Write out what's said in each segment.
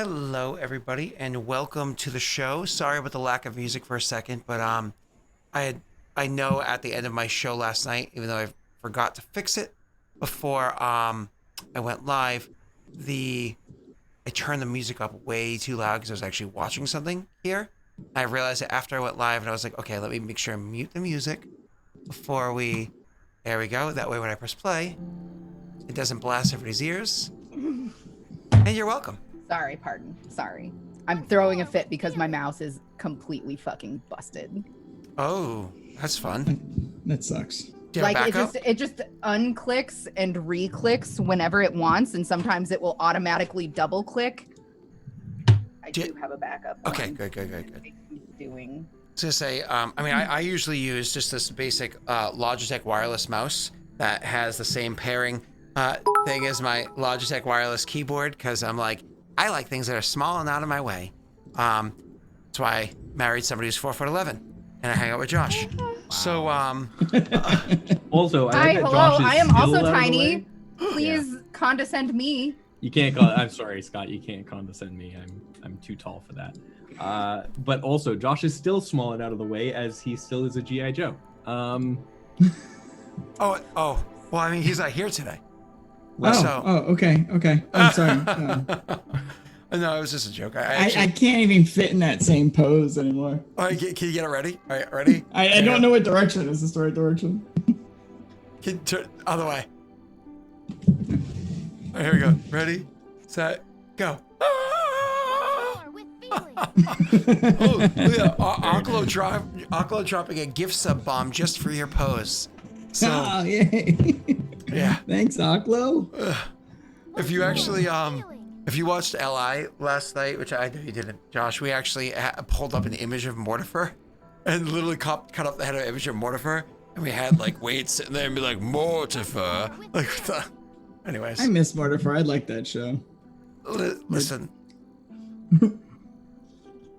Hello, everybody, and welcome to the show. Sorry about the lack of music for a second, but I know at the end of my show last night, even though I forgot to fix it before I went live, I turned the music up way too loud because I was actually watching something here. I realized it after I went live, and I was like, okay, let me make sure I mute the music before we. There we go. That way, when I press play, it doesn't blast everybody's ears. And you're welcome. Sorry, pardon. Sorry. I'm throwing a fit because my mouse is completely fucking busted. Oh, that's fun. That sucks. Do you have Like backup? it just unclicks and re-clicks whenever it wants, and sometimes it will automatically double click. I do have a backup. Okay, one. good. Doing. To say, I usually use just this basic Logitech wireless mouse that has the same pairing thing as my Logitech wireless keyboard because I'm like, I like things that are small and out of my way. That's why I married somebody who's 4'11", and I hang out with Josh. Wow. So, also, I Hi, like that hello. Josh is I am still also out of the tiny. way. Please condescend me. You can't call. I'm sorry, Scott. You can't condescend me. I'm too tall for that. But also, Josh is still small and out of the way as he still is a GI Joe. well, I mean, he's not here today. Okay. I'm sorry. No, it was just a joke. I can't even fit in that same pose anymore. All right, can you get it ready? All right, ready? I don't know what direction is this the right direction. Turn other way. All right, here we go. Ready, set, go. Oh, look at Aklo dropping a gift sub bomb just for your pose. So, Oh, yay. yeah. Thanks, Aklo. If you actually, if you watched LI last night, which I know you didn't, Josh, we actually pulled up an image of Mortifer and literally cut up the head of an image of Mortifer, and we had like Wade sitting there and be like, Mortifer. Like, anyways. I miss Mortifer. I like that show. Listen. Were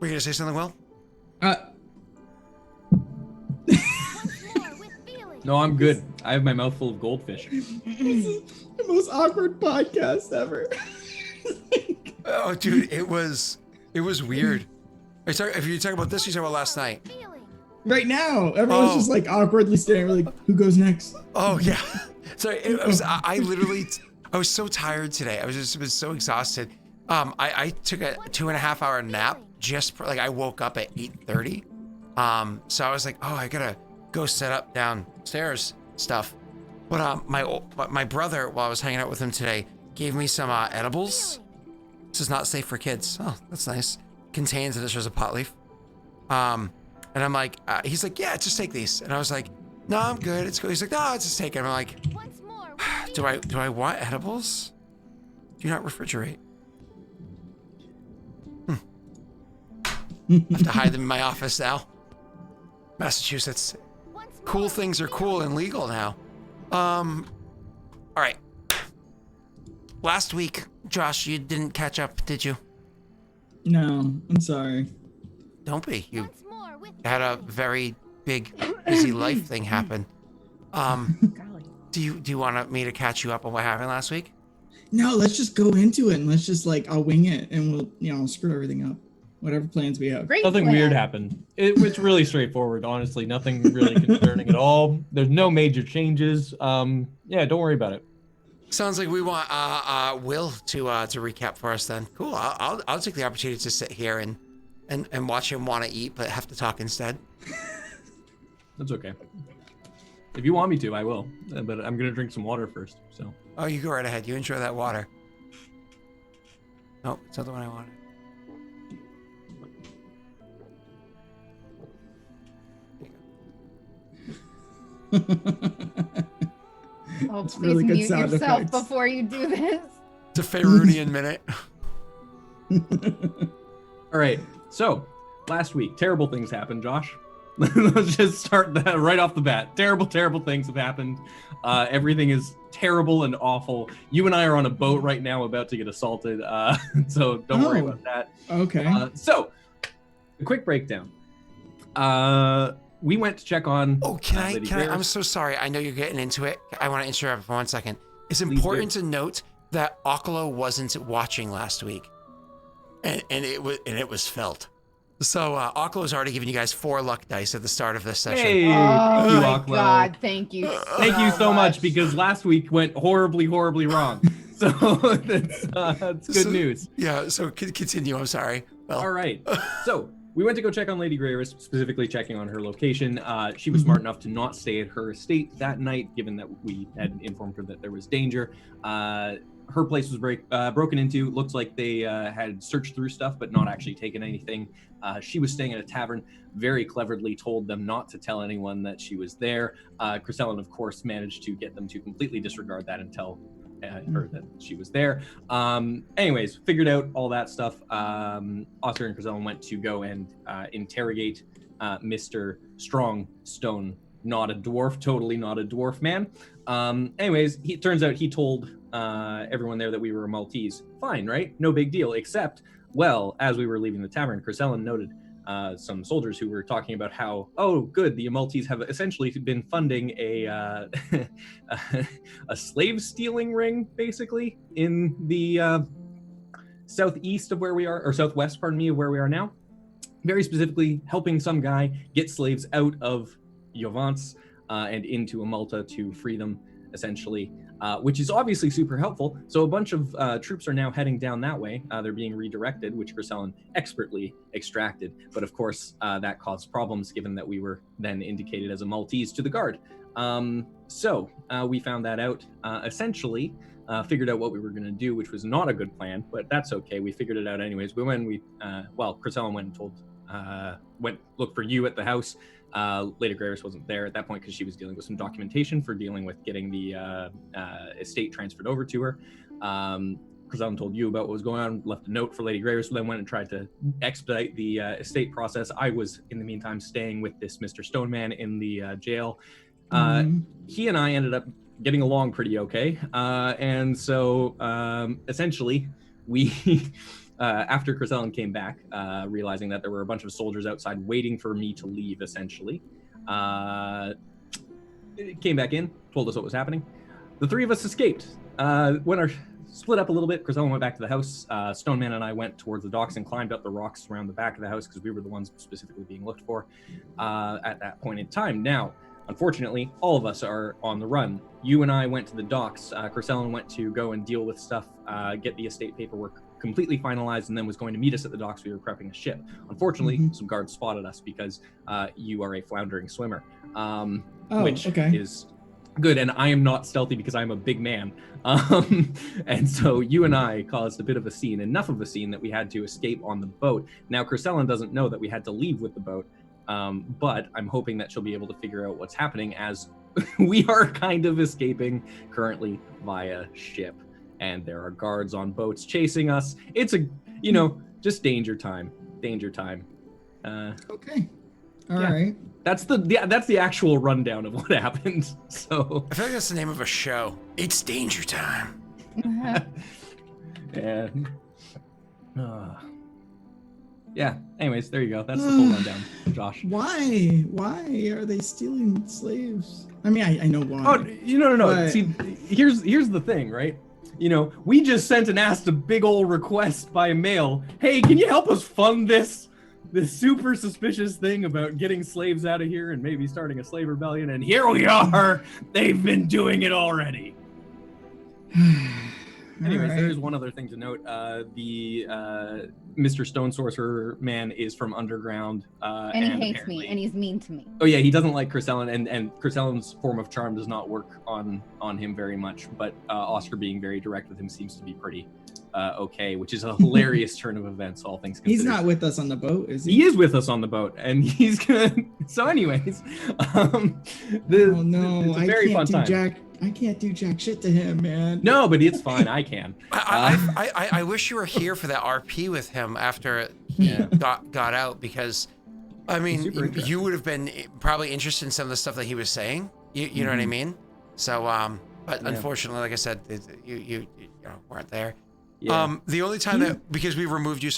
you gonna say something, Will? No, I'm good. I have my mouth full of goldfish. This is the most awkward podcast ever. Oh, dude, it was weird. If you talk about this, you talk about last night. Right now, everyone's just like awkwardly staring, like, who goes next? Oh yeah. So it was. I literally. I was so tired today. I was so exhausted. I took a 2.5 hour nap. I woke up at 8:30. So I was like, oh, I gotta go set up downstairs stuff. But my brother, while I was hanging out with him today, gave me some edibles. This is not safe for kids. Oh, that's nice. Contains and this was a pot leaf. And I'm like, he's like, yeah, just take these. And I was like, no, I'm good. It's cool. He's like, no, just take it. I'm like, do I want edibles? Do not refrigerate. I have to hide them in my office now. Massachusetts. Cool things are cool and legal now. All right. Last week, Josh, you didn't catch up, did you? No, I'm sorry. Don't be. You had a very big, busy life thing happen. Do you want me to catch you up on what happened last week? No, let's just go into it and let's just I'll wing it and we'll screw everything up. Whatever plans we have. Great Nothing plan. weird happened. It's really straightforward, honestly. Nothing really concerning at all. There's no major changes. Yeah, don't worry about it. Sounds like we want Will to recap for us then. Cool. I'll take the opportunity to sit here and watch him want to eat, but have to talk instead. That's okay. If you want me to, I will. But I'm gonna drink some water first. So. Oh, you go right ahead. You enjoy that water. No, it's not the one I wanted. Oh, It's please really good mute sound yourself effects. before you do this. It's a Fairunian minute. All right. So, last week, terrible things happened, Josh. Let's just start that right off the bat. Terrible things have happened. Everything is terrible and awful. You and I are on a boat right now about to get assaulted. So don't worry about that. Okay. So, a quick breakdown. We went to check on. Oh, can I? Bears. I'm so sorry. I know you're getting into it. I want to interrupt for 1 second. It's Please important do. to note that Aklo wasn't watching last week. and it was felt. So Aklo has already given you guys 4 luck dice at the start of this session. Hey, Oh thank you, my Aklo. God! Thank you. Thank you so much because last week went horribly wrong. So that's good news. Yeah. So continue. I'm sorry. Well. All right. So we went to go check on Lady Greyris, specifically checking on her location. She was smart enough to not stay at her estate that night, given that we had informed her that there was danger. Her place was broken into. Looks like they had searched through stuff, but not actually taken anything. She was staying at a tavern. Very cleverly told them not to tell anyone that she was there. Crescellin, of course, managed to get them to completely disregard that and tell her that she was there. Anyways, figured out all that stuff. Oscar and Crescellin went to go and interrogate Mr. Strong Stone. Not a dwarf, totally not a dwarf man. Anyways, it turns out he told everyone there that we were a Maltese. Fine, right? No big deal, except, well, as we were leaving the tavern, Crescellin noted some soldiers who were talking about how, oh, good, the Maltese have essentially been funding a slave stealing ring, basically, in the southeast of where we are, or southwest, pardon me, of where we are now. Very specifically, helping some guy get slaves out of Jovance and into Amalta to free them, essentially, which is obviously super helpful. So a bunch of troops are now heading down that way. They're being redirected, which Crescellin expertly extracted. But of course, that caused problems given that we were then indicated as a Maltese to the guard. So we found that out, essentially, figured out what we were going to do, which was not a good plan, but that's okay. We figured it out anyways. Crescellin went and looked for you at the house. Lady Greyris wasn't there at that point because she was dealing with some documentation for dealing with getting the estate transferred over to her. Crescellin told you about what was going on, left a note for Lady Greyris, then went and tried to expedite the estate process. I was, in the meantime, staying with this Mr. Stoneman in the jail. He and I ended up getting along pretty okay. And so essentially, we... after Crescellin came back, realizing that there were a bunch of soldiers outside waiting for me to leave, essentially, came back in, told us what was happening. The 3 of us escaped. Split up a little bit. Crescellin went back to the house. Stoneman and I went towards the docks and climbed up the rocks around the back of the house because we were the ones specifically being looked for at that point in time. Now, unfortunately, all of us are on the run. You and I went to the docks. Crescellin went to go and deal with stuff, get the estate paperwork completely finalized, and then was going to meet us at the docks. We were prepping a ship. Unfortunately, some guards spotted us because you are a floundering swimmer, which is good. And I am not stealthy because I'm a big man. And so you and I caused a bit of a scene, enough of a scene that we had to escape on the boat. Now, Crescellin doesn't know that we had to leave with the boat, but I'm hoping that she'll be able to figure out what's happening as we are kind of escaping currently via ship. And there are guards on boats chasing us. It's just danger time. Okay. All right. That's the actual rundown of what happened. So I feel like that's the name of a show. It's Danger Time. Yeah. Anyways, there you go. That's the full rundown, Josh. Why are they stealing slaves? I mean, I know why. Oh, no. But... See, here's the thing, right? We just sent and asked a big old request by mail. Hey, can you help us fund this super suspicious thing about getting slaves out of here and maybe starting a slave rebellion? And here we are. They've been doing it already. Anyways, there is one other thing to note. The Mr. Stone Sorcerer man is from underground. And he hates me, and he's mean to me. Oh yeah, he doesn't like Crescellin, and Crescellin's form of charm does not work on him very much, but Oscar being very direct with him seems to be pretty okay, which is a hilarious turn of events, all things considered. He's not with us on the boat, is he? He is with us on the boat, and he's gonna... So anyways, it's a very fun time. I can't do jack shit to him, man. No, but it's fine. I can. I wish you were here for that RP with him after he got out, because, I mean, you would have been probably interested in some of the stuff that he was saying. You know what I mean? So, but unfortunately, like I said, you weren't there. Yeah. The only time that, because we removed you,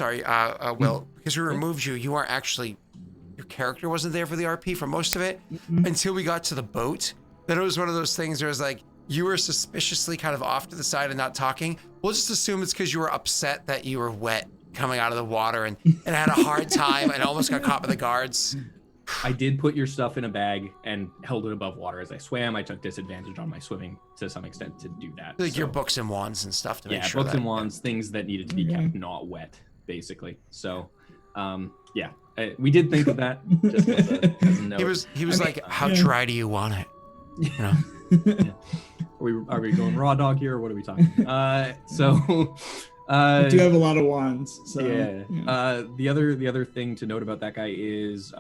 Will, because we removed you, you weren't actually, your character wasn't there for the RP for most of it until we got to the boat. Then it was one of those things where it was like, you were suspiciously kind of off to the side and not talking. We'll just assume it's because you were upset that you were wet coming out of the water, and I had a hard time and almost got caught by the guards. I did put your stuff in a bag and held it above water as I swam. I took disadvantage on my swimming to some extent to do that. Like your books and wands and stuff to make yeah, sure. Books and wands, things that needed to be kept not wet, basically. So, yeah, we did think of that. Just as a note. He was like, "How dry do you want it?" You know. Yeah. Are we going raw dog here, or what are we talking? I do have a lot of wands. So the other thing to note about that guy is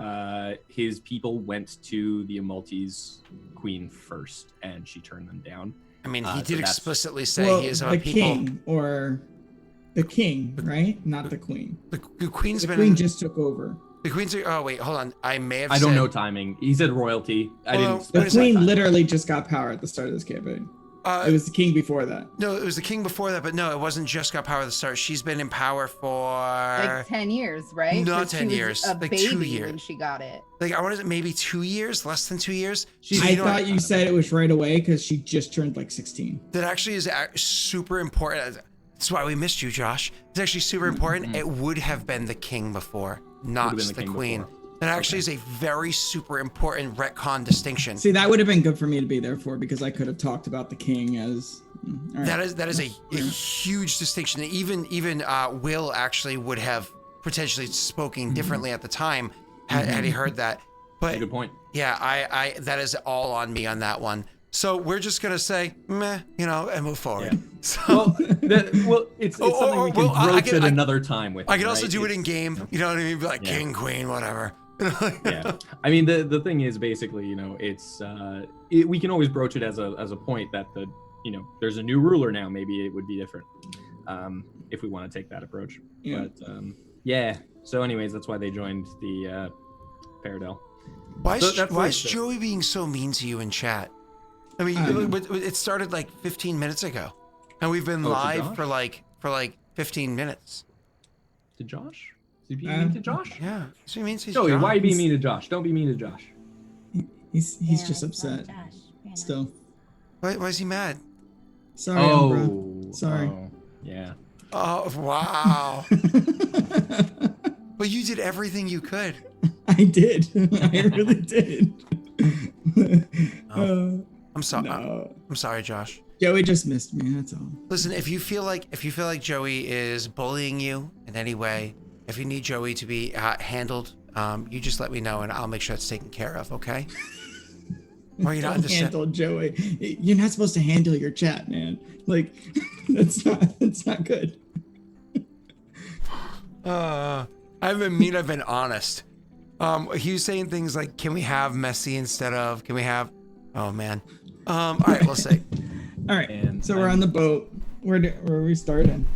his people went to the Amalte's queen first, and she turned them down. I mean, he did explicitly say he is the people. king or the king, right? Not the queen. The queen's the been. Queen just took over. The queen's. Oh wait, hold on. I don't know timing. He said royalty. The queen literally just got power at the start of this campaign. It was the king before that. No, it was the king before that, but no, it wasn't just got power at the start. She's been in power for like 10 years, right? Not 10 years, a like baby 2 years. When she got it. Like I wanted maybe 2 years, less than 2 years. I thought you said it was right away because she just turned like 16. That actually is super important. That's why we missed you, Josh. It's actually super important. Mm-hmm. It would have been the king before, not the queen. Before. That actually is a very super important retcon distinction. See, that would have been good for me to be there for because I could have talked about the king as. Right. That is a huge distinction. Even Will actually would have potentially spoken differently at the time had he heard that. But good point. Yeah, I that is all on me on that one. So we're just gonna say meh, and move forward. Yeah. So, it's something we can broach at another time with. I can also do it in game. You know what I mean? Be like king, queen, whatever. Yeah, I mean the thing is basically it's we can always broach it as a point that there's a new ruler now, maybe it would be different if we want to take that approach. But so anyways, that's why they joined the Paradel. Why is Joey being so mean to you in chat? I mean, it started like 15 minutes ago, and we've been live for like 15 minutes. To Josh? Is he being mean to Josh? Yeah. So he means he's Joey, why are you being mean to Josh? Don't be mean to Josh. He's just upset. Still. Why is he mad? Sorry, Umbra. Sorry. Yeah. Oh, wow. But you did everything you could. I did. I really did. I'm sorry. No. I'm sorry, Josh. Joey just missed me. That's all. Listen, if you feel like Joey is bullying you in any way, if you need Joey to be handled, you just let me know and I'll make sure it's taken care of. Okay? Or you not handle Joey. You're not supposed to handle your chat, man. Like that's not good. I haven't been mean. I've been honest. He was saying things like, "Can we have Messi instead of? Can we have?" Oh man. All right, we'll see. All right. So we're on the boat. Where are we starting?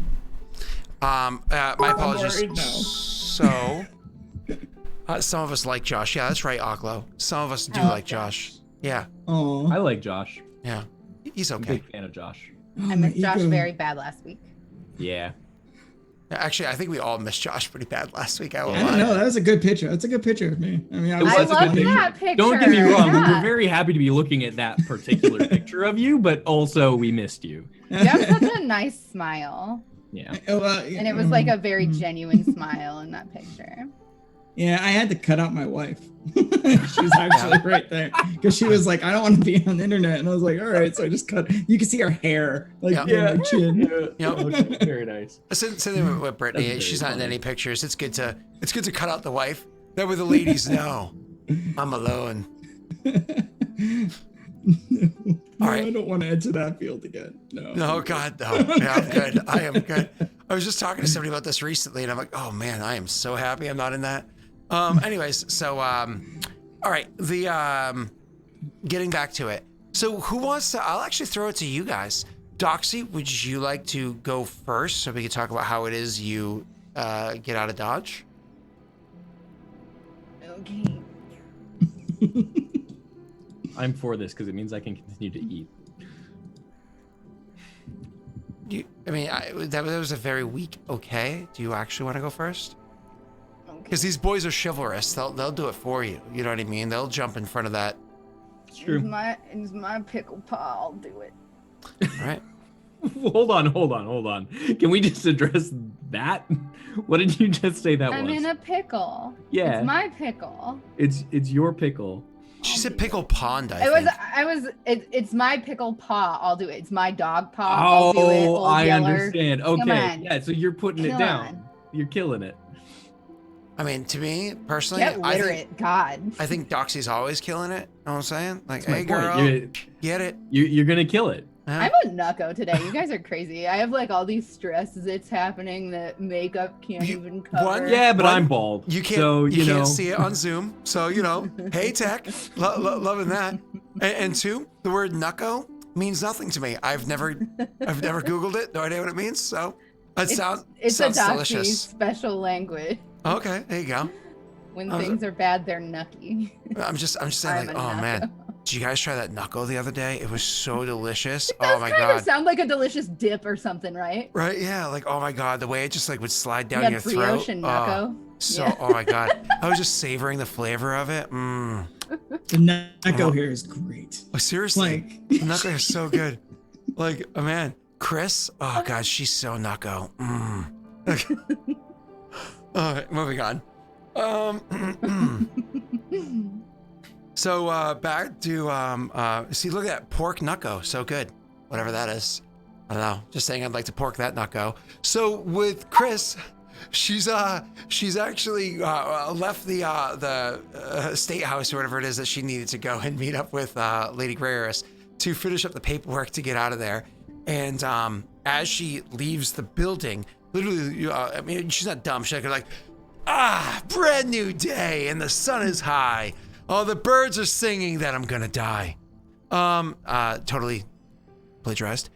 My apologies. I'm worried now. So, some of us like Josh. Yeah, that's right, Aklo. Some of us do like Josh. Yeah. Oh. I like Josh. Yeah. He's okay. Big fan of Josh. I missed Josh very bad last week. Yeah. Actually, I think we all missed Josh pretty bad last week. I don't know. That was a good picture. That's a good picture of me. I mean, I love that picture. Don't get me wrong. We were very happy to be looking at that particular picture of you, but also we missed you. You have such a nice smile. Yeah. And it was like a very genuine smile in that picture. Yeah, I had to cut out my wife. She's actually right there because she was like, "I don't want to be on the internet," and I was like, "All right." So I just cut. You can see her hair, like my chin. Very nice. Same with Brittany. She's not in any pictures. It's good to cut out the wife. That way the ladies know I'm alone. All right. I don't want to enter that field again. No, God, no. Yeah, I'm good. I am good. I was just talking to somebody about this recently, and I'm like, oh man, I am so happy I'm not in that. Anyways, so all right, the getting back to it. So who wants to? I'll actually throw it to you guys. Doxy, would you like to go first so we can talk about how it is you get out of Dodge? Okay. I'm for this because it means I can continue to eat. That was a very weak okay. Do you actually want to go first? Because these boys are chivalrous. They'll do it for you. You know what I mean? They'll jump in front of that. It's true. It's my pickle paw. I'll do it. All right. Hold on. Can we just address that? What did you just say that I'm was? in a pickle. Yeah. It's my pickle. It's your pickle. She said pickle pond, I think. It's my pickle paw. I'll do it. It's my dog paw. I'll do it. Oh, Old I Yeller. understand. Come Okay. on. Yeah, so you're putting it Come down. on. You're killing it. I mean, to me personally, Get literate, God. I think Doxy's always killing it. Know what I'm saying? Like, That's my hey, point. girl, get it. You're gonna kill it. Huh? I'm a knucko today. You guys are crazy. I have like all these stresses that's happening that makeup can't even cover. Yeah, but One, I'm bald. You can't. So, you know. can't see it on Zoom. So hey tech, loving that. And two, the word knucko means nothing to me. I've never Googled it. No idea what it means. So it sounds It's a Doxy delicious. special language. Okay, there you go. When things are bad, they're nucky. I'm just saying, I'm like, a oh knucko. man, did you guys try that knuckle the other day? It was so delicious. It Oh does my kind god. of sound like a delicious dip or something, right? Right? Yeah. Like, oh my god, the way it just like would slide down Yeah, your brioche throat. and knucko. So, Yeah. oh my god, I was just savoring the flavor of it. The knuckle here is great. Oh, seriously, Like, the knuckle is so good. Like, oh man, Chris. Oh god, she's so knuckle. All right, moving on. So back to see, look at that pork knuckle, so good. Whatever that is, I don't know. Just saying, I'd like to pork that knuckle. So with Chris, she's actually left the state house or whatever it is that she needed to go and meet up with Lady Greyaris to finish up the paperwork to get out of there. And as she leaves the building, literally, I mean, she's not dumb. She's like, brand new day and the sun is high. Oh, the birds are singing that I'm gonna die. Totally plagiarized.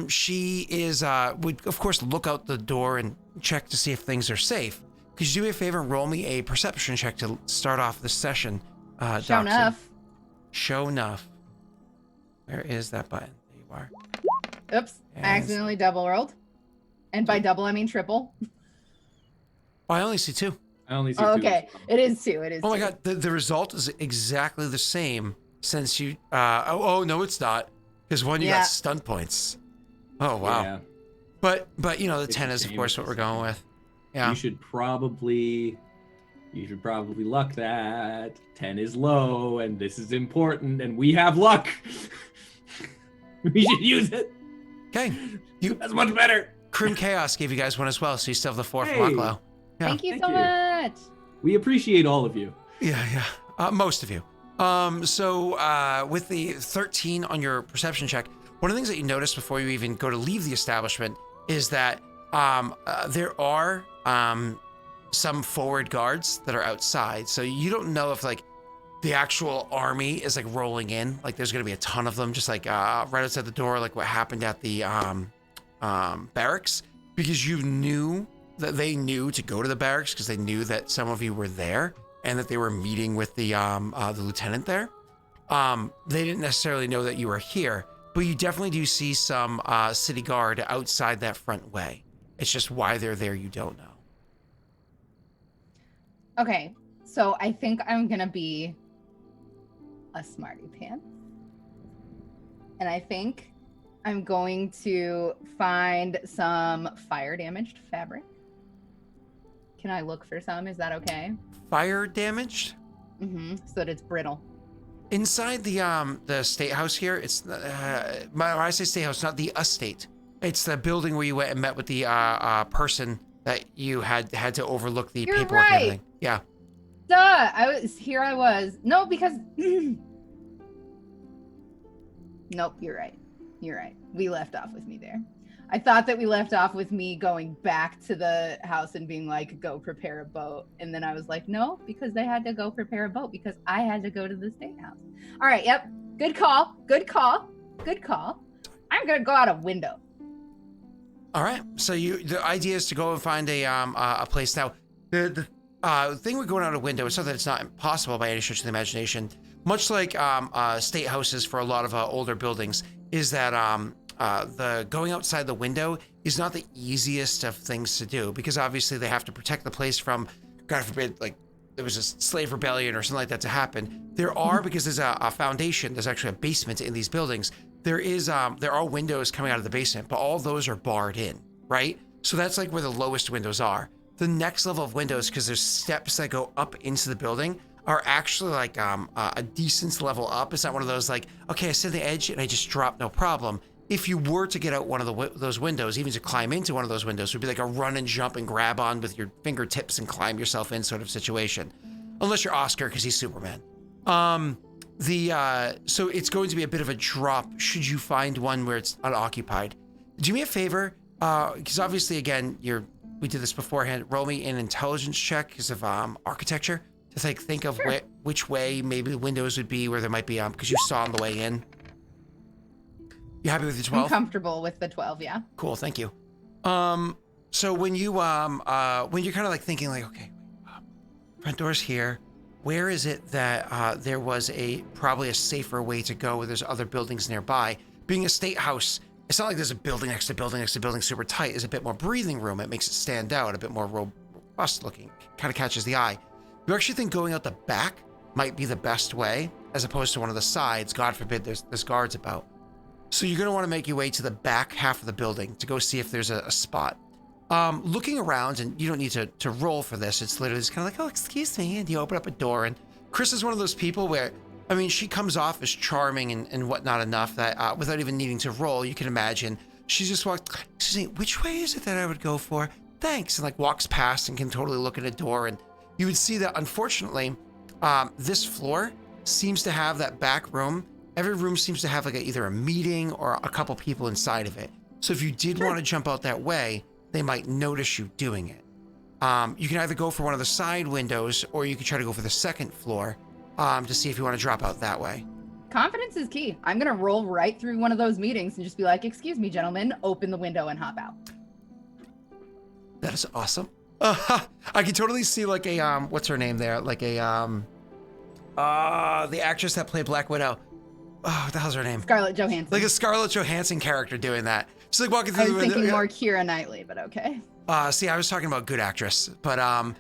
She is would of course look out the door and check to see if things are safe. Could you do me a favor and roll me a perception check to start off the session? Show Doxy? enough. Show enough. Where is that button? There you are. Oops. I accidentally double rolled. And by double, I mean triple. Oh, I only see 2. I only see Oh, two. okay. It is 2. It is Oh my 2. god, the result is exactly the same since you oh no, it's not. Because one, you got stunt points. Oh wow. Yeah. But the It's 10 a is of shame course it's what the we're going with. Yeah. You should probably luck that. 10 is low, and this is important, and we have luck. We should use it. Okay. That's much better. Crim Chaos gave you guys one as well, so you still have the 4 Hey. from Aklo. Yeah. Thank you Thank so you. much. We appreciate all of you. Yeah. Most of you. So with the 13 on your perception check, one of the things that you notice before you even go to leave the establishment is that there are some forward guards that are outside. So you don't know if like the actual army is like rolling in, like there's gonna be a ton of them, just like right outside the door, like what happened at the barracks, because you knew that they knew to go to the barracks because they knew that some of you were there and that they were meeting with the lieutenant there. They didn't necessarily know that you were here, but you definitely do see some city guard outside that front way. It's just why they're there, you don't know. Okay. So I think I'm going to be a smarty pants. And I think I'm going to find some fire damaged fabric. Can I look for some? Is that okay? Fire damaged? Mm-hmm. So that it's brittle. Inside the state house here, it's when I say state house, not the estate. It's the building where you went and met with the person that you had to overlook the You're paperwork and right. everything. Yeah. Duh! I was. No, because nope, you're right. You're right. We left off with me there. I thought that we left off with me going back to the house and being like, go prepare a boat. And then I was like, no, because they had to go prepare a boat because I had to go to the state house. All right. Yep. Good call. Good call. Good call. I'm going to go out a window. All right. So the idea is to go and find a place. Now, the thing with going out a window is something that's not impossible by any stretch of the imagination. Much like state houses for a lot of older buildings, is that the going outside the window is not the easiest of things to do, because obviously they have to protect the place from, God forbid, like there was a slave rebellion or something like that to happen. There are, because there's a foundation, there's actually a basement in these buildings. There are windows coming out of the basement, but all those are barred in, right? So that's like where the lowest windows are. the next level of windows, because there's steps that go up into the building, are actually like a decent level up. It's not one of those like, okay, I sit on the edge and I just drop, no problem. If you were to get out one of those windows, even to climb into one of those windows, would be like a run and jump and grab on with your fingertips and climb yourself in sort of situation. Unless you're Oscar, because he's Superman. So it's going to be a bit of a drop should you find one where it's unoccupied. Do me a favor, because obviously, again, we did this beforehand. Roll me an intelligence check because of architecture to think of which way maybe the windows would be, where there might be because you saw on the way in. You happy with your 12? I'm comfortable with the 12, yeah. Cool, thank you. So when you're kind of like thinking like, okay, front door's here. Where is it that there was probably a safer way to go where there's other buildings nearby? Being a state house, it's not like there's a building next to building next to building super tight. There's a bit more breathing room. It makes it stand out, a bit more robust looking, kind of catches the eye. You actually think going out the back might be the best way as opposed to one of the sides. God forbid there's guards about. So you're going to want to make your way to the back half of the building to go see if there's a spot. Looking around, and you don't need to roll for this. It's literally just kind of like, oh, excuse me. And you open up a door, and Chris is one of those people where, I mean, she comes off as charming and whatnot enough that without even needing to roll, you can imagine she just walked, excuse me, which way is it that I would go for? Thanks. And like walks past and can totally look at a door. And you would see that, unfortunately, this floor seems to have that back room. Every room seems to have like either a meeting or a couple people inside of it. So if you did want to jump out that way, they might notice you doing it. You can either go for one of the side windows or you can try to go for the second floor to see if you want to drop out that way. Confidence is key. I'm going to roll right through one of those meetings and just be like, excuse me, gentlemen, open the window and hop out. That is awesome. I can totally see like a, what's her name there? Like a, the actress that played Black Widow. Oh, what the hell's her name? Scarlett Johansson. Like a Scarlett Johansson character doing that. She's like walking through I was the window. thinking more Keira Knightley, but okay. See, I was talking about good actress, but I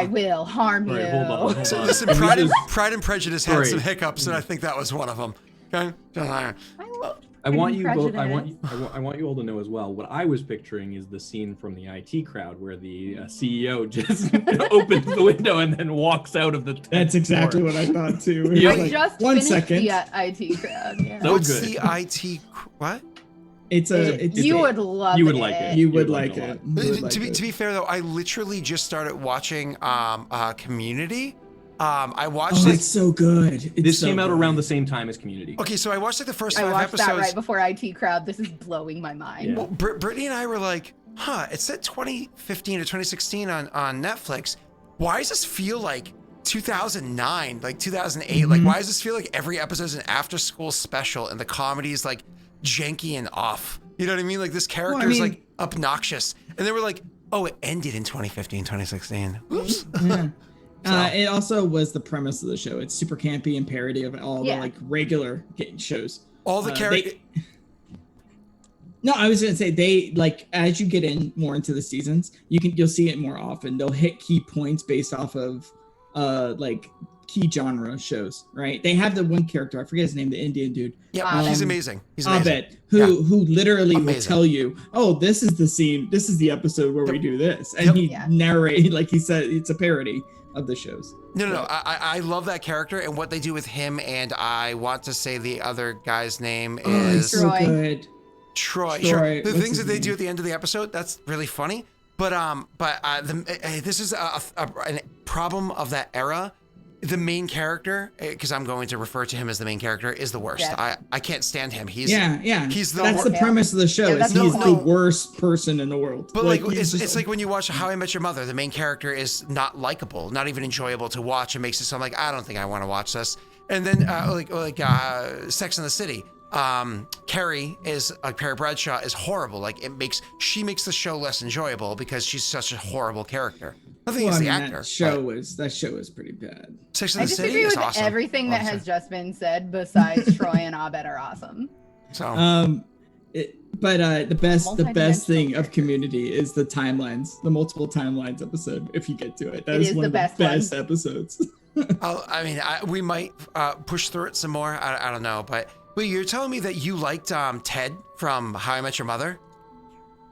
will harm you. Right, hold on. So listen, Pride and Prejudice had some hiccups, and I think that was one of them. Okay. I want you both. I want you all to know as well. What I was picturing is the scene from the IT Crowd where the CEO just opens the window and then walks out of the. That's exactly what I thought too. Yeah. I Like, just 1 finished second. the IT Crowd. Yeah. So What's good. the IT? What? It's You would love it. You would like it. You would You like would it. like You would like To it. be fair though, I literally just started watching Community. I watched Oh, it. it's so good. This came out around the same time as Community. Okay, so I watched like the first I 5 watched episodes. that right before IT Crowd. This is blowing my mind. Yeah. Well, Brittany and I were like, it said 2015 or 2016 on Netflix. Why does this feel like 2009, like 2008? Like, why does this feel like every episode is an after-school special and the comedy is like janky and off? You know what I mean? Like this character is like obnoxious. And they were like, oh, it ended in 2015, 2016. Oops. Yeah. It also was the premise of the show. It's super campy and parody of all the like regular shows. All the characters. No, I was gonna say they like as you get in more into the seasons, you'll see it more often. They'll hit key points based off of like key genre shows, right? They have the one character, I forget his name, the Indian dude. Yeah, he's amazing. He's amazing. Abed, who literally will Amazing. tell you, oh, this is the scene, this is the episode where we do this. And he narrate, like he said, it's a parody of the shows. No. I love that character and what they do with him. And I want to say the other guy's name is so good. Troy. Troy. The What's things his that they name? do at the end of the episode, that's really funny. But this is a problem of that era. The main character, because I'm going to refer to him as the main character, is the worst. Yeah. I can't stand him. He's He's the that's the premise of the show. Yeah, Is that's he's the the point. worst person in the world. But like he's it's just- like when you watch How I Met Your Mother, the main character is not likable, not even enjoyable to watch. It makes it sound like I don't think I want to watch this. And then Sex and the City. Carrie Bradshaw is horrible. Like she makes the show less enjoyable because she's such a horrible character. Nothing against the actor. That show is pretty bad. Sex and I the City disagree is with awesome. everything that has just been said besides Troy and Abed are awesome. So The best thing of Multidimensional Community is the timelines, the multiple timelines episode. If you get to it, that It is is one the of the best best one. episodes. we might push through it some more. I don't know, but wait, you're telling me that you liked Ted from How I Met Your Mother?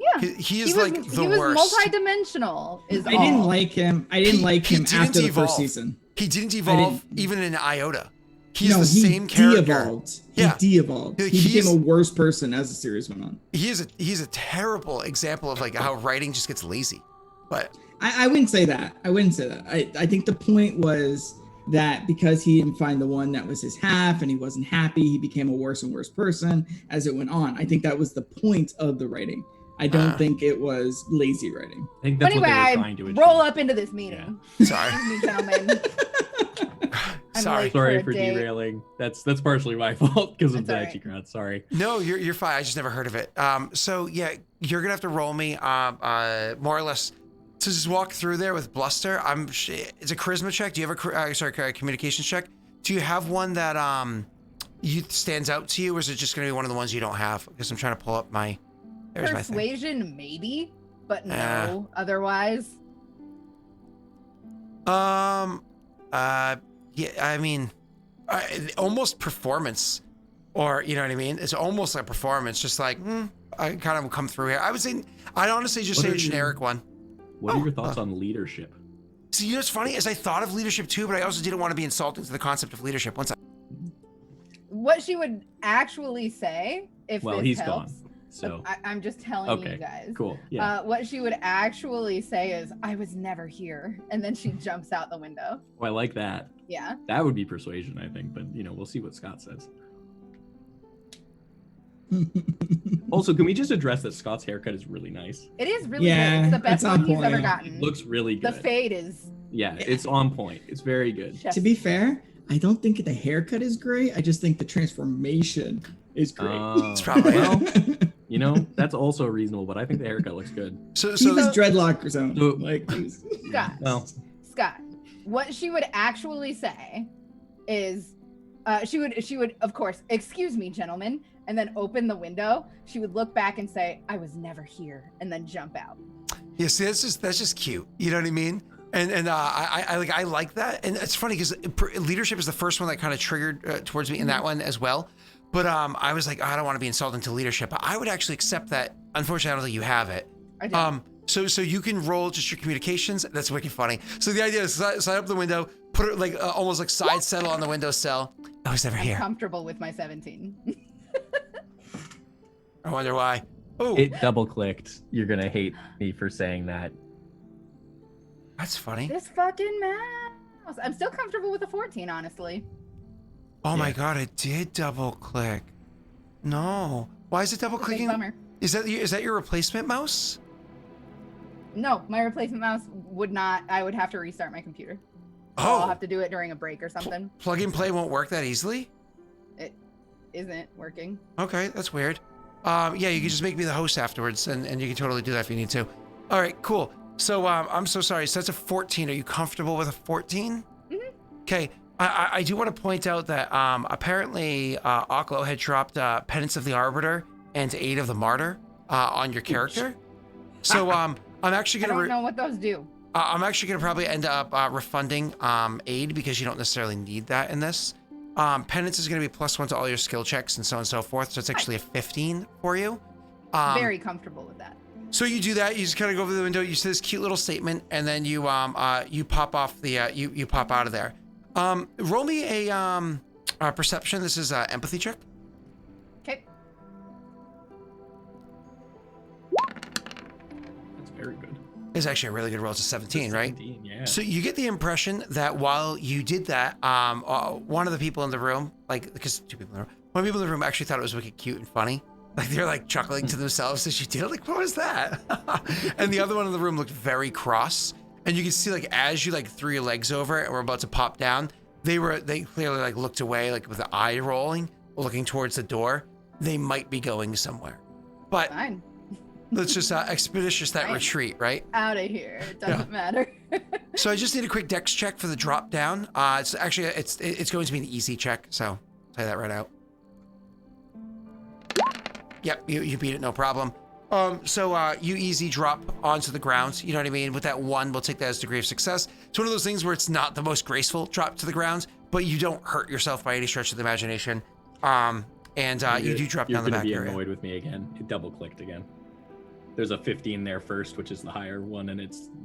Yeah. He is was, like the he was worst. multi-dimensional. I didn't like him. I didn't like him didn't after the evolve. first season. He didn't evolve even in iota. He's No, the he same character. de-evolved. Yeah. He de-evolved. He became a worse person as the series went on. He's a terrible example of like how writing just gets lazy. But I wouldn't say that. I think the point was that because he didn't find the one that was his half and he wasn't happy, he became a worse and worse person as it went on. I think that was the point of the writing. I don't think it was lazy writing. I think that's anyway, what they were trying to achieve. roll up into this meeting. sorry. Excuse me, gentlemen. I'm Sorry. late Sorry a for date. derailing. That's partially my fault because of That's the all right. crowd. Sorry. No, you're fine. I just never heard of it. So yeah, you're gonna have to roll me more or less to just walk through there with bluster. It's a charisma check. Do you have a communications check? Do you have one that stands out to you, or is it just gonna be one of the ones you don't have? Because I'm trying to pull up my. There's my thing. Persuasion, maybe, but no. Otherwise, Yeah, I mean, almost performance, or you know what I mean? It's almost like performance, just like, I kind of come through here. I'd honestly just say a generic one. What are your thoughts on leadership? See, you know what's funny is I thought of leadership too, but I also didn't want to be insulting to the concept of leadership. what she would actually say, if Well, this he's helps, gone. So I'm just telling you guys. cool. Yeah. What she would actually say is, "I was never here," and then she jumps out the window. Oh, I like that. Yeah. That would be persuasion, I think. But we'll see what Scott says. Also, can we just address that Scott's haircut is really nice? It is really Yeah, good. It's the best it's on one he's point. ever It gotten. looks really The good. fade is. Yeah, it's on point. It's very good. chef's To be fair, I don't think the hairkiss is great. I just think the transformation is great. It's probably well, that's also reasonable, but I think the haircut looks good. so. He was dreadlock zone. So- Like, he was- Scott. Well, Scott, what she would actually say is, she would, of course, "Excuse me, gentlemen," and then open the window. She would look back and say, "I was never here," and then jump out. Yeah, see, that's just cute. You know what I mean? And I like that. And it's funny because leadership is the first one that kind of triggered towards me in that one as well. But I was like, I don't want to be insulting to leadership. But I would actually accept that. Unfortunately, I don't think you have it. I do. So you can roll just your communications. That's wicked funny. So the idea is slide up the window, put it like almost like side settle on the windowsill. I was never I'm here. comfortable with my 17. I wonder why. Oh, It double clicked. You're gonna hate me for saying that. that's funny. This fucking mouse. I'm still comfortable with a 14, honestly. Oh my god, it did double click. No, why is it double Big clicking? bummer. Is that your replacement mouse? No, my replacement mouse would not. I would have to restart my computer. So Oh, I'll have to do it during a break or something. plug and play won't work that easily. It isn't working. Okay, that's weird. Yeah, you can just make me the host afterwards, and you can totally do that if you need to. All right, cool. So I'm so sorry. So that's a 14. Are you comfortable with a 14? Mhm. Okay. I do want to point out that apparently Aklo had dropped Penance of the Arbiter and Aid of the Martyr on your character. So I'm actually I gonna don't know what those do. I'm actually gonna probably end up refunding Aid because you don't necessarily need that in this. Penance is gonna be +1 to all your skill checks and so on and so forth. So it's actually a 15 for you. Very comfortable with that. So you do that. You just kind of go over the window. You say this cute little statement, and then you pop off the you pop out of there. Roll me a perception. This is an empathy check. Okay. that's very good. It's actually a really good roll. It's a 17, right? 17, yeah. So you get the impression that while you did that, one of the people in the room, like, because two people in the room, one of the people in the room actually thought it was wicked cute and funny. Like they're like chuckling to themselves as you did it. Like, what was that? And the other one in the room looked very cross. And you can see like as you like threw your legs over and were about to pop down, they clearly like looked away, like with the eye rolling, looking towards the door. They might be going somewhere. But Fine. let's just expeditious that Right. retreat, right? Out of here. It doesn't matter. So I just need a quick dex check for the drop down. It's actually it's going to be an easy check, so I'll tell you that right out. Yep, you beat it, no problem. So you easy drop onto the ground, you know what I mean? With that 1, we'll take that as degree of success. It's one of those things where it's not the most graceful drop to the ground, but you don't hurt yourself by any stretch of the imagination. And you do drop You're down the gonna back be area. annoyed with me again. It double clicked again. There's a 15 there first, which is the higher one, and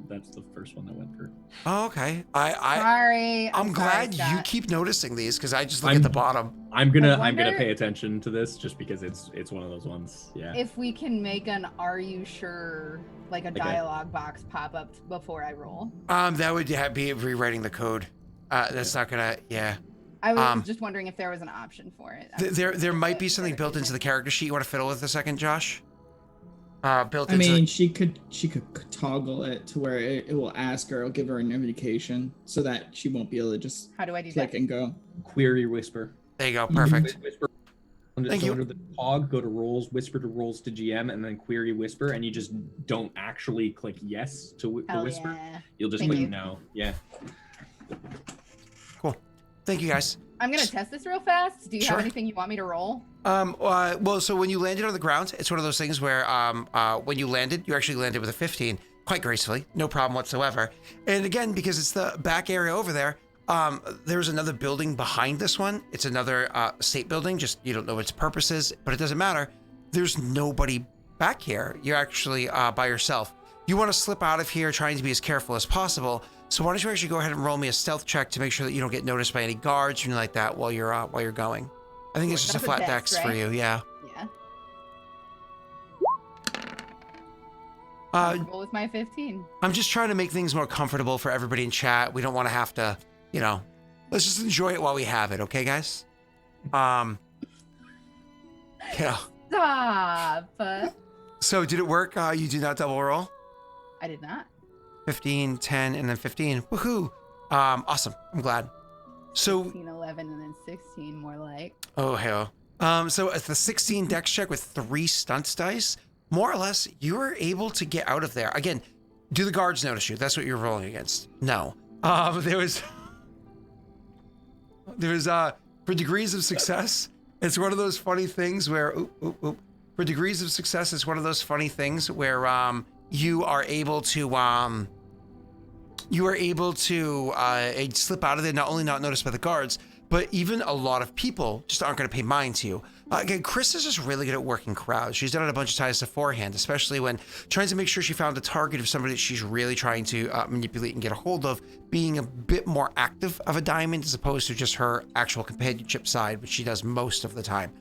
that's the first one that went through. Oh, okay. Sorry. I'm glad sorry, you Scott. keep noticing these because I just look at the bottom. I'm gonna wonder- pay attention to this just because it's one of those ones. Yeah. If we can make an "Are you sure?" like a Okay. dialogue box pop up before I roll. That would be rewriting the code. That's not gonna. Yeah. I was just wondering if there was an option for it. There might be something built into the character sheet. You want to fiddle with a second, Josh? Built I into. mean, she could toggle it to where it will ask her, it'll give her an invitation so that she won't be able to just How do I do click that? and go. Query whisper. There you go. Perfect. Whisper. Thank you. Under the cog, go to roles, whisper to roles to GM, and then query whisper, and you just don't actually click yes to the Hell whisper. yeah. You'll just Thank click you. no. Yeah. Cool. Thank you, guys. I'm gonna test this real fast. Do you Sure. have anything you want me to roll? Well, so when you landed on the ground, it's one of those things where when you landed, you actually landed with a 15 quite gracefully, no problem whatsoever. And again, because it's the back area over there, there's another building behind this one. It's another state building, just you don't know its purposes, but it doesn't matter. There's nobody back here. You're actually by yourself. You want to slip out of here trying to be as careful as possible. So why don't you actually go ahead and roll me a stealth check to make sure that you don't get noticed by any guards or anything like that while you're going. I think it's just a That's a flat dex, dex for right? you, yeah. Yeah. Roll with my 15. I'm just trying to make things more comfortable for everybody in chat. We don't want to have to, let's just enjoy it while we have it, okay, guys? Yeah. Stop. So did it work? You did not double roll? I did not. 15, 10, and then 15. Woohoo! Awesome. I'm glad. So, 16, 11, and then 16, more like. oh hell. So at the 16 dex check with 3 stunts dice, more or less, you were able to get out of there. Again, do the guards notice you? That's what you're rolling against. No. There was for degrees of success, it's one of those funny things where for degrees of success, it's one of those funny things where you are able to slip out of there, not only not noticed by the guards, but even a lot of people just aren't going to pay mind to you. Again, Chris is just really good at working crowds. She's done it a bunch of times beforehand, especially when trying to make sure she found a target of somebody that she's really trying to manipulate and get a hold of, being a bit more active of a diamond as opposed to just her actual companionship side, which she does most of the time.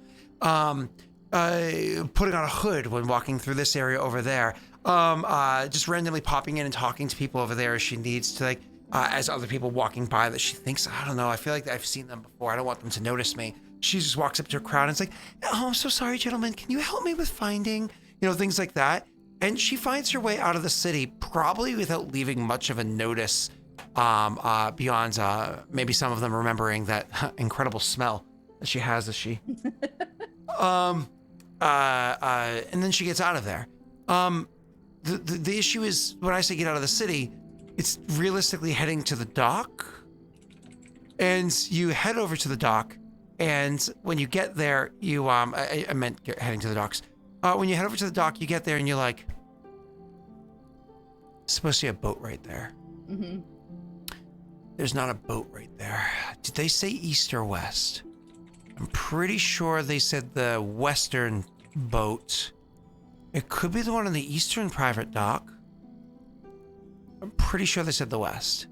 Putting on a hood when walking through this area over there. Just randomly popping in and talking to people over there as she needs to, as other people walking by that she thinks, I don't know, I feel like I've seen them before. I don't want them to notice me. She just walks up to a crowd and it's like, oh, I'm so sorry, gentlemen. Can you help me with finding, things like that? And she finds her way out of the city, probably without leaving much of a notice beyond maybe some of them remembering that incredible smell that she has as she... and then she gets out of there. The issue is, when I say get out of the city, it's realistically heading to the dock. And you head over to the dock, and when you get there, you, I meant heading to the docks. When you head over to the dock, you get there and you're like, supposed to be a boat right there. Mm-hmm. There's not a boat right there. Did they say east or west? I'm pretty sure they said the western boat. It could be the one on the eastern private dock. I'm pretty sure they said the west.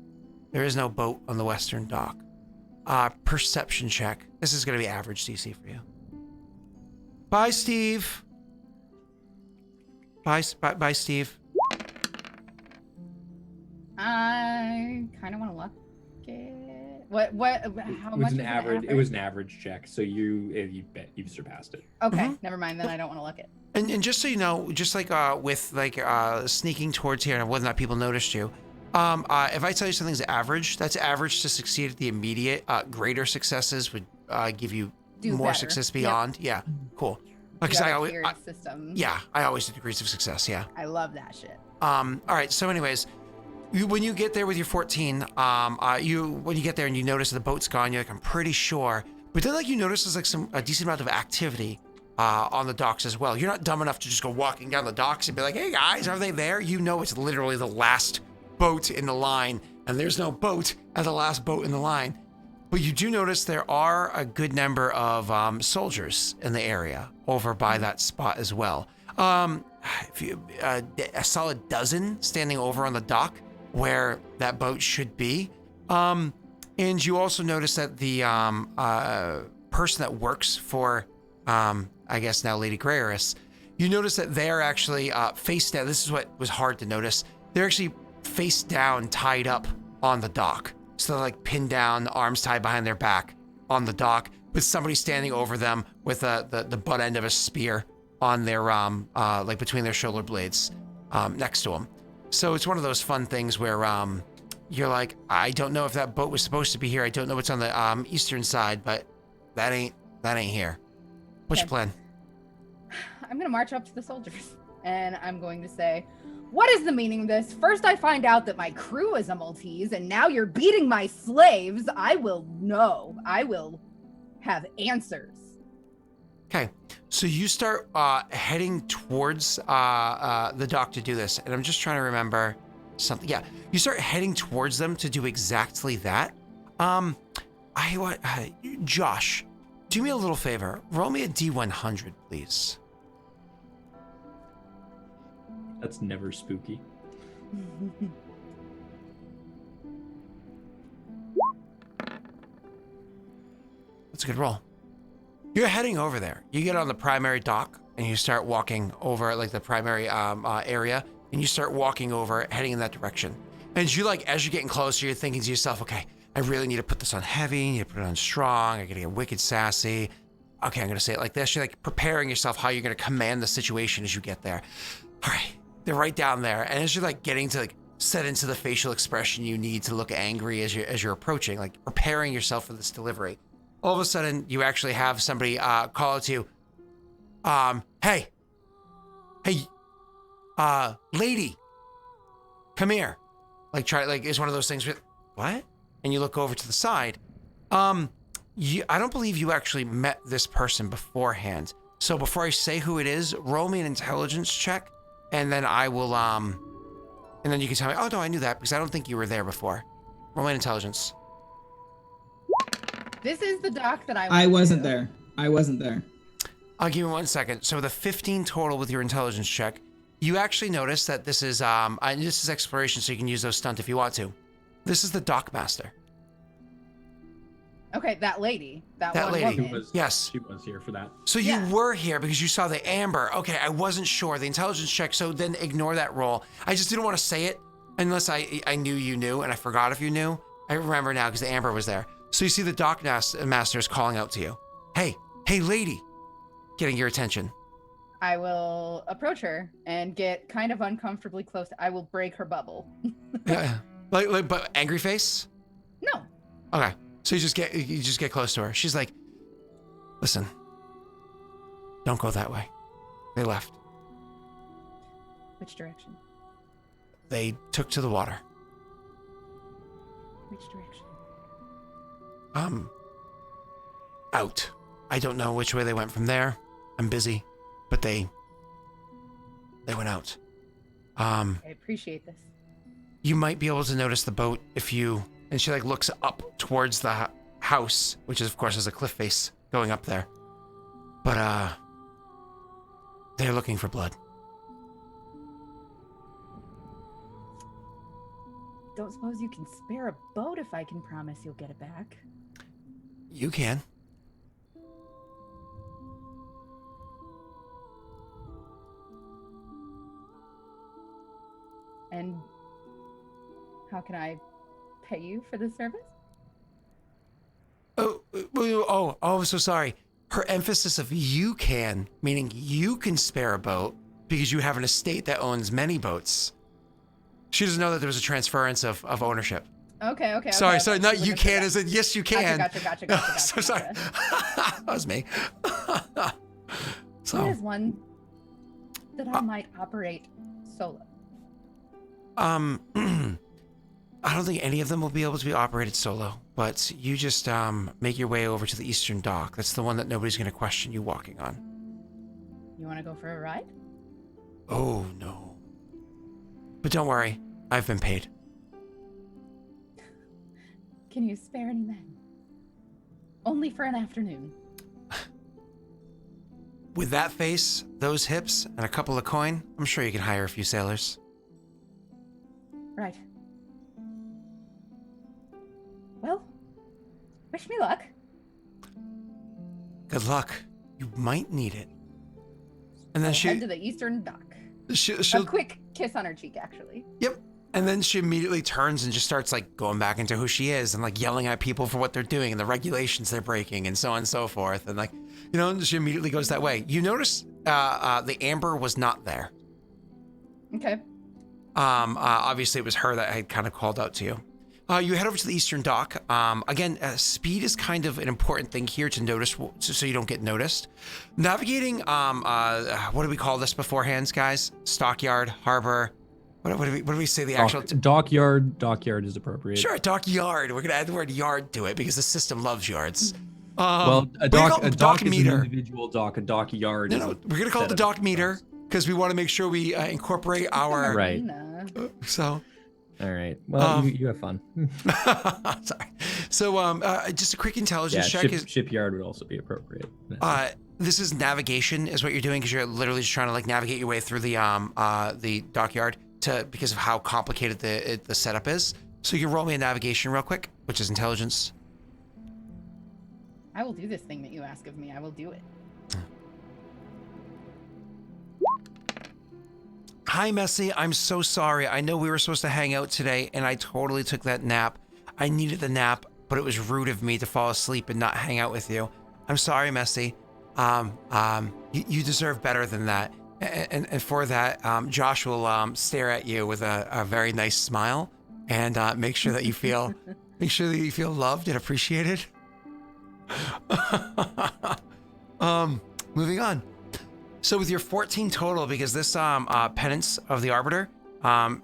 There is no boat on the western dock. Perception check. This is going to be average DC for you. Bye, Steve. Bye, Steve. I kind of want to look it. What? How It much? was an is average. It was an average check, so you've surpassed it. Okay, never mind. Then I don't want to look it. And just so you know, just like with sneaking towards here and whether or not people noticed you, if I tell you something's average, that's average to succeed at the immediate. Greater successes would give you Do more better. success beyond. Yep. Yeah, cool. You Because got I a always, tiered system. I always do degrees of success. Yeah. I love that shit. All right. So, anyways, when you get there with your 14, when you get there and you notice the boat's gone, you're like, I'm pretty sure. But then, you notice there's a decent amount of activity on the docks as well. You're not dumb enough to just go walking down the docks and be like, hey guys, are they there? You know it's literally the last boat in the line, and there's no boat at the last boat in the line. But you do notice there are a good number of soldiers in the area over by that spot as well. a solid dozen standing over on the dock where that boat should be. And you also notice that the person that works for, I guess now Lady Greyaris, you notice that they're actually face down. This is what was hard to notice. They're actually face down, tied up on the dock. So they're like pinned down, arms tied behind their back on the dock, with somebody standing over them with the butt end of a spear on their like between their shoulder blades, next to them. So it's one of those fun things where you're like, I don't know if that boat was supposed to be here. I don't know what's on the eastern side, but that ain't here. What's your plan? I'm gonna march up to the soldiers and I'm going to say, what is the meaning of this? First I find out that my crew is a Maltese and now you're beating my slaves. I will know. I will have answers. Okay, so you start heading towards the dock to do this, and I'm just trying to remember something. Yeah, you start heading towards them to do exactly that. I want Josh, do me a little favor. Roll me a D100, please. That's never spooky. That's a good roll. You're heading over there. You get on the primary dock and you start walking over like the primary area, and you start walking over, heading in that direction. And you like, as you're getting closer, you're thinking to yourself, okay, I really need to put this on heavy, I need to put it on strong, I gotta get wicked sassy. Okay, I'm gonna say it like this. You're like preparing yourself how you're gonna command the situation as you get there. All right, they're right down there. And as you're like getting to like set into the facial expression you need to look angry as you're approaching, like preparing yourself for this delivery, all of a sudden you actually have somebody call out to you, hey, lady, come here. Like it's one of those things with, what? And you look over to the side. I don't believe you actually met this person beforehand. So before I say who it is, roll me an intelligence check, and then I will, and then you can tell me, oh no, I knew that because I don't think you were there before. Roll me an intelligence. This is the dock that I wasn't there. I wasn't there. I'll give you 1 second. So with a 15 total with your intelligence check, you actually notice that this is exploration, so you can use those stunt if you want to. This is the dockmaster. Okay, that lady. That one lady. woman. Yes. She was here for that. So you were here because you saw the amber. Okay, I wasn't sure. The intelligence check, so then ignore that roll. I just didn't want to say it unless I knew you knew, and I forgot if you knew. I remember now because the amber was there. So you see the dockmaster is calling out to you. Hey, lady. Getting your attention. I will approach her and get kind of uncomfortably close. I will break her bubble. Yeah. Like, but angry face? No. Okay. So you just get close to her. She's like, listen, don't go that way. They left. Which direction? They took to the water. Which direction? Out. I don't know which way they went from there. I'm busy, but they went out. I appreciate this. You might be able to notice the boat if you, and she like looks up towards the house, which is of course is a cliff face going up there. But they're looking for blood. Don't suppose you can spare a boat if I can promise you'll get it back. You can. And how can I pay you for this service? Oh, so sorry. Her emphasis of you can, meaning you can spare a boat because you have an estate that owns many boats. She doesn't know that there was a transference of ownership. Okay. Sorry, not you can, as in yes, you can. Gotcha. So sorry. That was me. So. What is one that I might operate solo? I don't think any of them will be able to be operated solo, but you just make your way over to the eastern dock. That's the one that nobody's going to question you walking on. You want to go for a ride? Oh, no. But don't worry, I've been paid. Can you spare any men? Only for an afternoon. with that face, those hips, and a couple of coin, I'm sure you can hire a few sailors. Right. Well, wish me luck. Good luck. You might need it. And then I'll head to the Eastern Dock. she'll A quick kiss on her cheek, actually. Yep. And then she immediately turns and just starts like going back into who she is and like yelling at people for what they're doing and the regulations they're breaking and so on and so forth. And like, she immediately goes that way. You notice the amber was not there. Okay. Obviously it was her that had kind of called out to you. You head over to the Eastern Dock. Again, speed is kind of an important thing here to notice so you don't get noticed. Navigating, what do we call this beforehand, guys? Stockyard, harbor. What do we say the actual? Dockyard. Dockyard is appropriate. Sure, dockyard. We're gonna add the word yard to it because the system loves yards. Well, a dock is an meter. individual dock. A dockyard. No, we're gonna call it the dock meter because we want to make sure we incorporate our. Right. So. All right. Well, you have fun. Sorry. So, just a quick intelligence check. Shipyard would also be appropriate. This is navigation, is what you're doing, because you're literally just trying to like navigate your way through the dockyard because of how complicated the setup is. So you can roll me a navigation real quick, which is intelligence. I will do this thing that you ask of me. I will do it. Hi, Messy. I'm so sorry. I know we were supposed to hang out today, and I totally took that nap. I needed the nap, but it was rude of me to fall asleep and not hang out with you. I'm sorry, Messy. You deserve better than that. And for that, Josh will stare at you with a very nice smile and make sure that you feel loved and appreciated. Moving on. So with your 14 total, because this penance of the Arbiter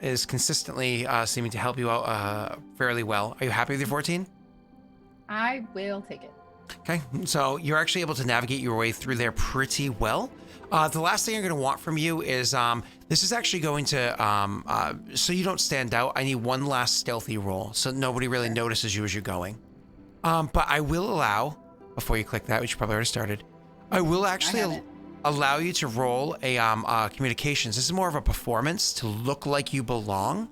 is consistently seeming to help you out fairly well. Are you happy with your 14? I will take it. Okay, so you're actually able to navigate your way through there pretty well. The last thing you're going to want from you is, this is actually going to, so you don't stand out, I need one last stealthy roll, so nobody really notices you as you're going. But I will allow, before you click that, which you probably already started, I will actually allow you to roll a communications. This is more of a performance to look like you belong,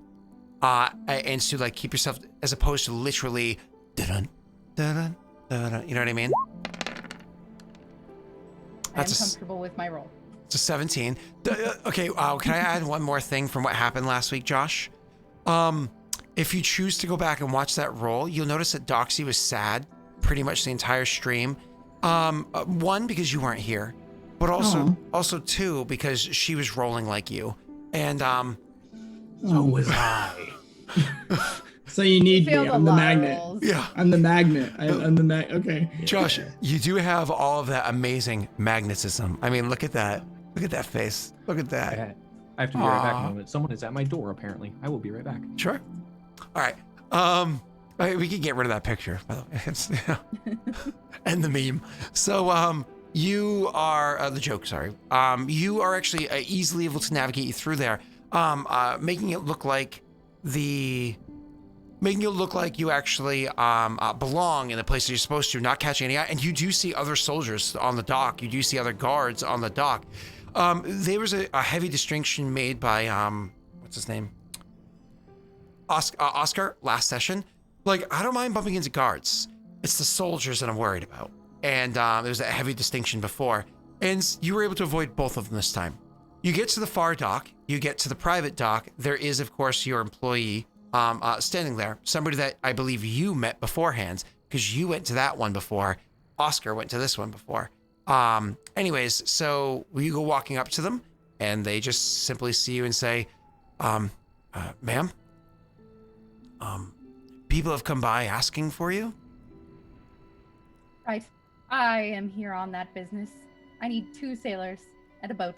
and to like keep yourself, as opposed to literally, dun dun dun. You know what I mean? I'm comfortable with my roll. It's a 17. Okay, can I add one more thing from what happened last week, Josh? If you choose to go back and watch that roll, you'll notice that Doxy was sad pretty much the entire stream. One, because you weren't here, but also two, because she was rolling like you. And so was I. So you need me. I'm the magnet. Yeah. I'm the magnet. I'm the okay. Josh, you do have all of that amazing magnetism. I mean, look at that. Look at that face. Look at that. I have to be right back in a moment. Someone is at my door, apparently. I will be right back. Sure. All right. We can get rid of that picture, by the way. It's, and the meme. So, you are the joke. Sorry. You are actually easily able to navigate you through there, making it look like you actually belong in the place that you're supposed to, not catching any eye. And you do see other soldiers on the dock. You do see other guards on the dock. There was a heavy distinction made by what's his name? Oscar last session. Like, I don't mind bumping into guards. It's the soldiers that I'm worried about. And there was a heavy distinction before. And you were able to avoid both of them this time. You get to the far dock. You get to the private dock. There is, of course, your employee standing there. Somebody that I believe you met beforehand, because you went to that one before. Oscar went to this one before. Anyways, so you go walking up to them, and they just simply see you and say, ma'am, people have come by asking for you. Right. I am here on that business. I need 2 sailors and a boat.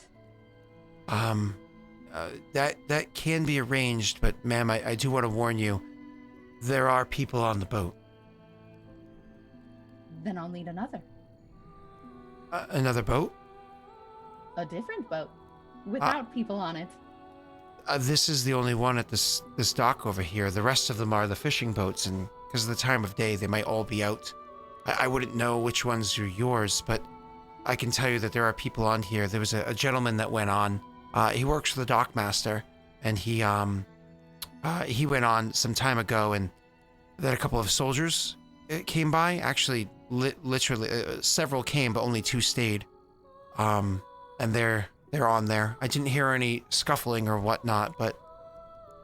That can be arranged, but ma'am, I do want to warn you, there are people on the boat. Then I'll need another. Another boat? A different boat. Without people on it. This is the only one at this dock over here. The rest of them are the fishing boats, and because of the time of day, they might all be out. I wouldn't know which ones are yours, but I can tell you that there are people on here. There was a gentleman that went on. He works for the dockmaster, and he went on some time ago, and then a couple of soldiers came by. Actually, literally, several came, but only 2 stayed. And they're on there. I didn't hear any scuffling or whatnot, but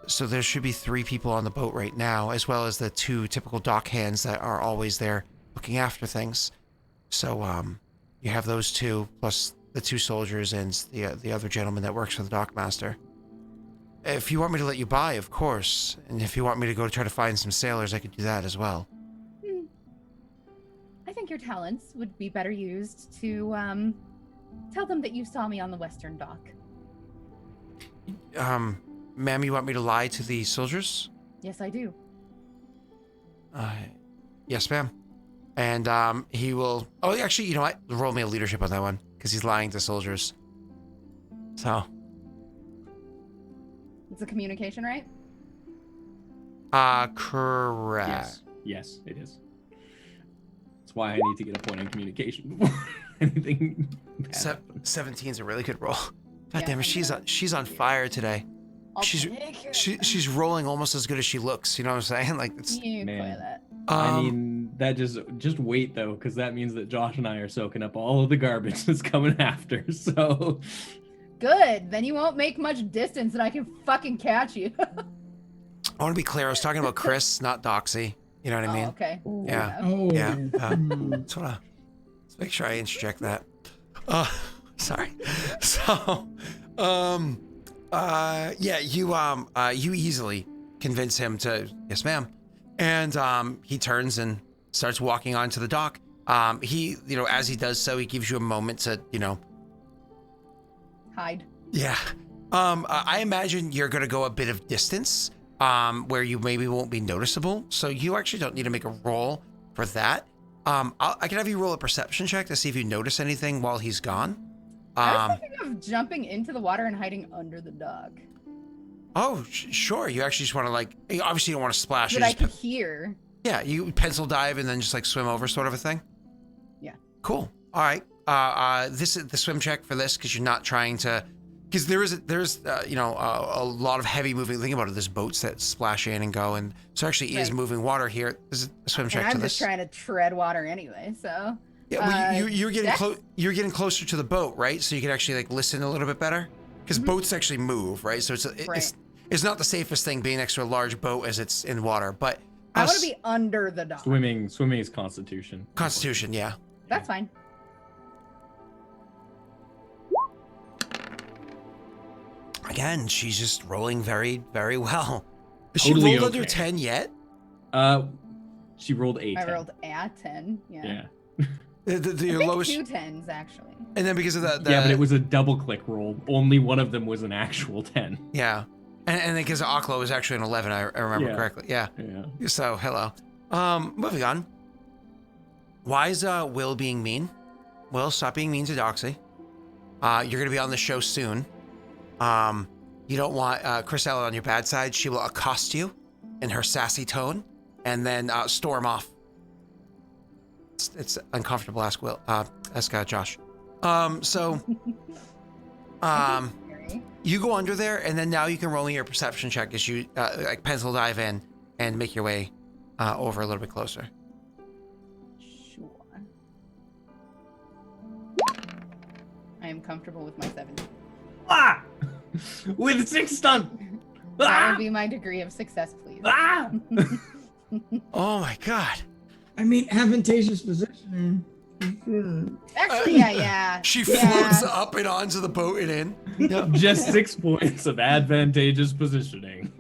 so there should be 3 people on the boat right now, as well as the 2 typical dock hands that are always there looking after things. So you have those 2 plus the 2 soldiers and the other gentleman that works for the dockmaster. If you want me to let you by, of course, and if you want me to go try to find some sailors, I could do that as well. I think your talents would be better used to tell them that you saw me on the western dock. Ma'am, you want me to lie to the soldiers? Yes, I do. Yes, ma'am. And he will... Oh, actually, you know what? Roll me a leadership on that one, because he's lying to soldiers. So... It's a communication, right? Correct. Yes, it is. That's why I need to get a point in communication before anything bad happens. 17's a really good roll. God Yeah, damn it, she's on fire today. I'll She's take it. she's rolling almost as good as she looks. You know what I'm saying? Like it's. You Man. play that. I mean, that just wait though, because that means that Josh and I are soaking up all of the garbage that's coming after. So Good. Then you won't make much distance, and I can fucking catch you. I want to be clear. I was talking about Chris, not Doxy. You know what I mean? Okay. Yeah. Oh. Yeah. Just wanna let's make sure I interject that. Sorry. So, yeah, you easily convince him to, yes, ma'am. And he turns and starts walking onto the dock. He, as he does so, he gives you a moment to, Hide. yeah. I imagine you're gonna go a bit of distance, where you maybe won't be noticeable. So you actually don't need to make a roll for that. I can have you roll a perception check to see if you notice anything while he's gone. I was thinking of jumping into the water and hiding under the dock. Oh, sure. You actually just want to obviously you don't want to splash. But I could hear. Yeah, you pencil dive and then just swim over sort of a thing? Yeah. Cool. All right. This is the swim check for this because you're not trying to, because there's a lot of heavy moving. Think about it. There's boats that splash in and go, and so actually is Right. moving water here. This is a swim check And I'm to just this. trying to tread water anyway, so. Yeah, well, you're getting Dex? You're getting closer to the boat, right? So you can actually listen a little bit better, because boats actually move, right? So Right. it's not the safest thing being next to a large boat as it's in water, but I want to be under the dock. swimming is Constitution. Constitution, yeah. That's fine. Again, she's just rolling very, very well. Has Totally she rolled under okay. 10 yet? She rolled a 10. I rolled a 10. Yeah. Yeah. I The think lowest, 2 10s actually. and then because of that, Yeah, but it was a double click roll. Only one of them was an actual 10. yeah, and then because Aklo was actually an 11, I remember Yeah. correctly. Yeah. Yeah. So hello. Moving on. Why is Will being mean? Will, stop being mean to Doxy. You're gonna be on the show soon. You don't want Chris Ellen on your bad side. She will accost you in her sassy tone, and then storm off. It's uncomfortable. Ask Will. Ask Josh. So, you go under there, and then now you can roll me your perception check as you pencil dive in and make your way over a little bit closer. Sure. I am comfortable with my 7. Ah! With 6 stun. That Ah! would be my degree of success, please. Ah! Oh my god. I mean, advantageous positioning. Actually, yeah. She Yeah. floats up and onto the boat and in. Yep. Just 6 points of advantageous positioning.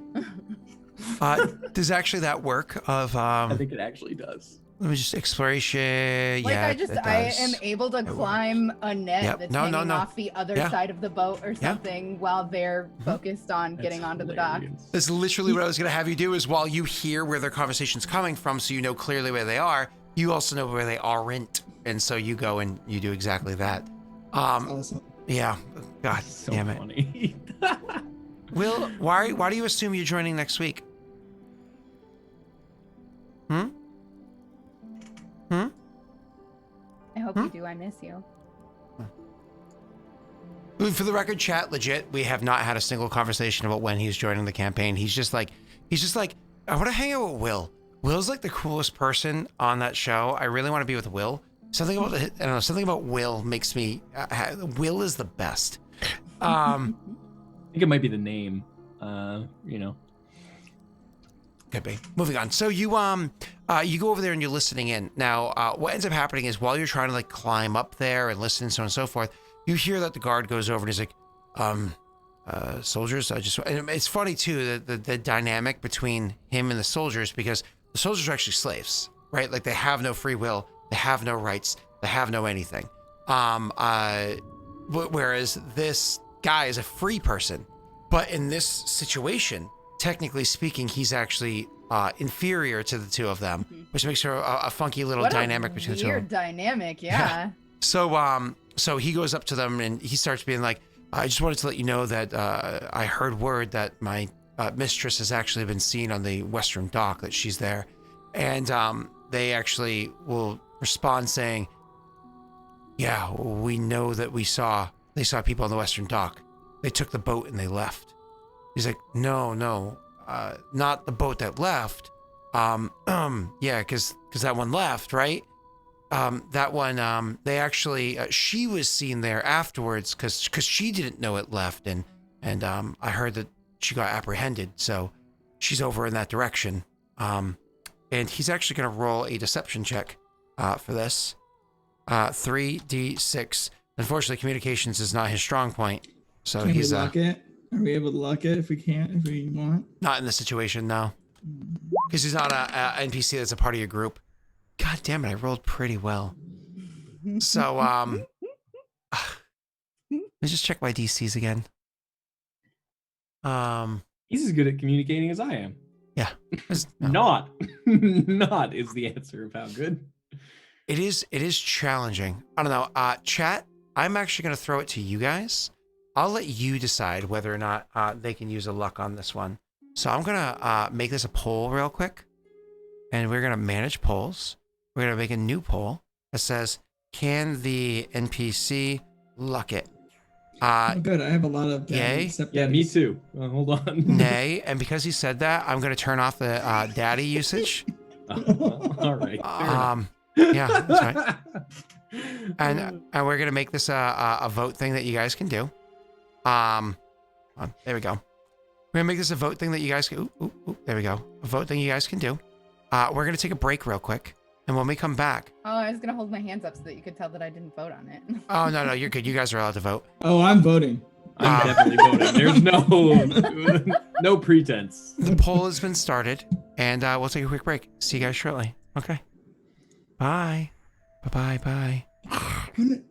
Does actually that work of I think it actually does. let me just exploration. Like yeah, I it am does. able to climb a net Yep. that's No, hanging no. off the other Yeah. side of the boat or something while they're focused on getting That's onto the dock. hilarious. That's literally what I was going to have you do is while you hear where their conversation's coming from, so you know clearly where they are, you also know where they aren't. And so you go and you do exactly that. Awesome. Yeah. God So damn it. funny. Will, why do you assume you're joining next week? I hope you do. I miss you. For the record, chat, legit, we have not had a single conversation about when he's joining the campaign. He's just like, I want to hang out with Will. Will's like the coolest person on that show. I really want to be with Will. Something about I don't know. Something about Will makes me. Will is the best. I think it might be the name. You know. Could be. Moving on. So you go over there and you're listening in. Now, what ends up happening is while you're trying to like climb up there and listen and so on and so forth, you hear that the guard goes over and he's like, soldiers, and it's funny too, the dynamic between him and the soldiers, because the soldiers are actually slaves, right? Like they have no free will, they have no rights, they have no anything. Whereas this guy is a free person, but in this situation, technically speaking, he's actually inferior to the two of them, which makes her a funky little dynamic between the two of them. Weird dynamic, yeah. So he goes up to them and he starts being like, I just wanted to let you know that I heard word that my mistress has actually been seen on the western dock, that she's there. And they actually will respond saying, yeah, we know that they saw people on the western dock. They took the boat and they left. He's like, no, not the boat that left. Yeah, because that one left, right? That one, they actually, she was seen there afterwards because she didn't know it left. And I heard that she got apprehended. So she's over in that direction. And he's actually going to roll a deception check for this. 3d6. Unfortunately, communications is not his strong point. So Can he's we lock it? Are we able to lock it if we want? not in this situation, no. Because he's not a NPC that's a part of your group. God damn it, I rolled pretty well. So, let me just check my DCs again. He's as good at communicating as I am. Yeah. Not is the answer of how good. It is challenging. I don't know. Chat, I'm actually going to throw it to you guys. I'll let you decide whether or not they can use a luck on this one. So I'm going to make this a poll real quick. And we're going to manage polls. We're going to make a new poll that says, can the NPC luck it? Good. I have a lot of yay. Yeah, me too. Hold on. Nay. And because he said that, I'm going to turn off the daddy usage. All right. Yeah, that's right. And we're going to make this a vote thing that you guys can do. There we go. We're going to make this a vote thing that you guys can... there we go. A vote thing you guys can do. We're going to take a break real quick. And when we come back... Oh, I was going to hold my hands up so that you could tell that I didn't vote on it. Oh, no, you're good. You guys are allowed to vote. Oh, I'm voting. I'm definitely voting. There's no pretense. The poll has been started, and we'll take a quick break. See you guys shortly. Okay. Bye. Bye-bye. Bye.